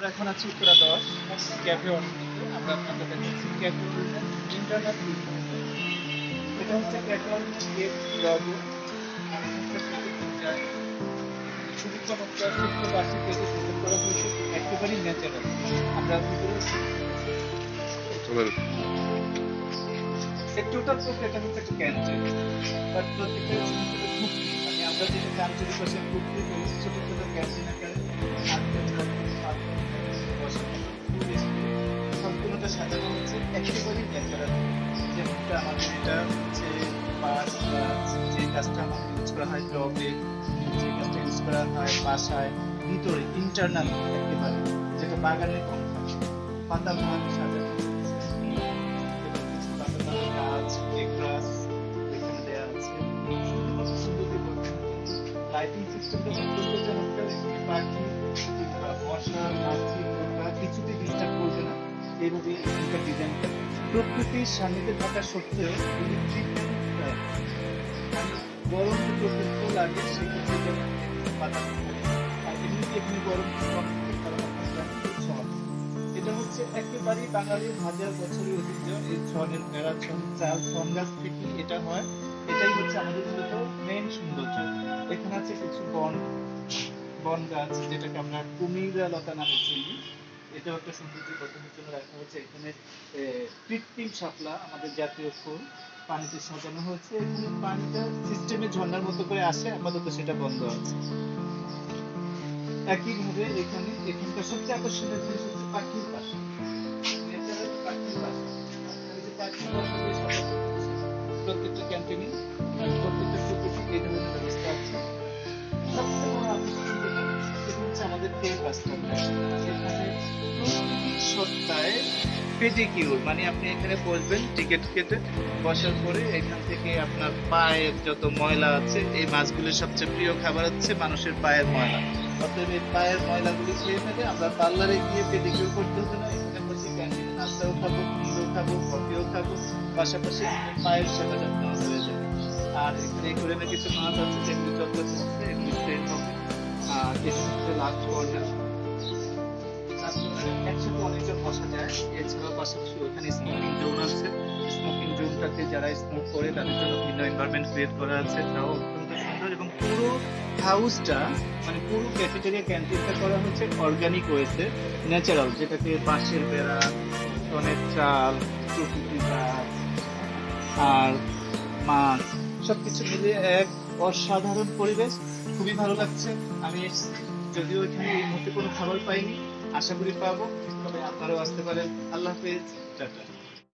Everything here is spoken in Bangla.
আমরা এখন আছি উত্তরা 10 ক্যাফে অরবিন্দে। আমরা আপনাদের দেখাচ্ছি ক্যাফে অরবিন্দের ইন্টারনাল এটা হচ্ছে ক্যাফে অরবিন্দের গেট লগো। খুবই চমৎকার ছোট্ট বাসি থেকে ডিজাইন করা হয়েছে, একেবারেই ন্যাচারাল। আমরা ভিতরে টোটাল প্রক্রিয়াটা হচ্ছে একটা ক্যান্টিন, বাট প্রত্যেকটা ছোট ছোট ঘুগনি, মানে আমরা যেটাকে আঞ্চলিক ভাষায় ঘুগনি বলি, ছোট ছোট ক্যান্টিন আকারে সম্পূর্ণটা সাজানো হচ্ছে একেবারেই ন্যাচারাল। যেমনটা আমাদের এটা হচ্ছে বাঁশ গাছ, যে গাছটা আমাদের ইউজ করা হয় টবে, যে গাছটা ইউজ করা হয় বাসায়, ভিতরে ইন্টারনাল একেবারে, যেটা বাগানের অংশ, পাতা বাগান সাজানো গাছ, গাছ এখানে দেওয়া আছে। লাইটিং সিস্টেমটা অত্যন্ত চমৎকার। এখানে পাখি কিংবা মশা, মাছি, পোকা কিছুতেই ডিস্টার্ব করবে না। এইভাবে এখানকার ডিজাইনটা প্রকৃতির সান্নিধ্যে থাকা সত্ত্বেও গরম প্রকৃত লাগে, সেক্ষেত্রে যেমন পাতা আর এমনিতে এখানে গরম কম ছন। এটা হচ্ছে একেবারেই বাঙালির হাজার বছরের ঐতিহ্য। এই ছনের মেরা ছন, চাল, ছন গাছ থেকে এটা হয়। এটাই হচ্ছে আমাদের মূলত মেইন সৌন্দর্য। এখানে আছে কিছু বন গাছ, যেটাকে আমরা কুমিরা লতা নামে চিনি। এটাও একটা সৌন্দর্য বর্ধনের জন্য রাখা হয়েছে। এখানে কৃত্রিম শাপলা, আমাদের জাতীয় ফুল, পানিতে সাজানো হয়েছে। এখানে পানিটা সিস্টেমে ঝর্ণার মতো করে আসে, আপাতত সেটা বন্ধ আছে। একইভাবে এখানকার সবচেয়ে আকর্ষণীয় জিনিস হচ্ছে পাখির বাসা, ন্যাচারাল পাখির বাসা। এই যে পাখির বাসা দিয়ে সাজানো হচ্ছে প্রত্যেকটা ক্যান্টিনে, প্রত্যেকটা প্রকৃতি এই ধরনের ব্যবস্থা আছে। সবচেয়ে বড় আকর্ষণ যেটা হচ্ছে আমাদের কেক রাস্তাটা, যেখানে প্রকৃতির সত্তায় পেডিকিউর, মানে আপনি এখানে বসবেন টিকিট কেটে, বসার পরে এখান থেকে আপনার পায়ের যত ময়লা আছে, এই মাছগুলির সবচেয়ে প্রিয় খাবার হচ্ছে মানুষের পায়ের ময়লা। অতএব এই পায়ের ময়লাগুলি খেয়ে ফেলে আমরা পার্লারে গিয়ে পেডিকিউর করতে হবে না, এখানে বসে ক্যান্টিনে নাস্তাও খাবো, ফুলও খাবো, কফিও খাবো, পাশাপাশি পায়ের সেবা যত্ন হয়ে যাবে। আর এখানে এই ধরনের কিছু মাছ আছে যেগুলি যত্ন করছে, এগুলি সেট হবে। আর এর সাথে লাস্ট কর্নার, একসাথে অনেকজন বসা যায়। এছাড়াও পাশাপাশি ওখানে স্মোকিং জোন আছে। স্মোকিং জোনটাতে যারা স্মোক করে তাদের জন্য ভিন্ন এনভায়রনমেন্ট ক্রিয়েট করা আছে, তাও অত্যন্ত সুন্দর। এবং পুরো হাউসটা, মানে পুরো ক্যাফেটেরিয়া ক্যান্টিনটা করা হচ্ছে অর্গানিক ওয়েতে, ন্যাচারাল, যেটাকে বাঁশের বেড়া, টনের চাল, প্রকৃতি গাছ আর মাছ সবকিছু মিলিয়ে এক অসাধারণ পরিবেশ। খুবই ভালো লাগছে। আমি যদিও এখানে এই মুহূর্তে কোনো খাবার পাইনি, আশা করি পাবো, তবে আপনারাও আসতে পারেন। আল্লাহ হাফেজ, টাটা।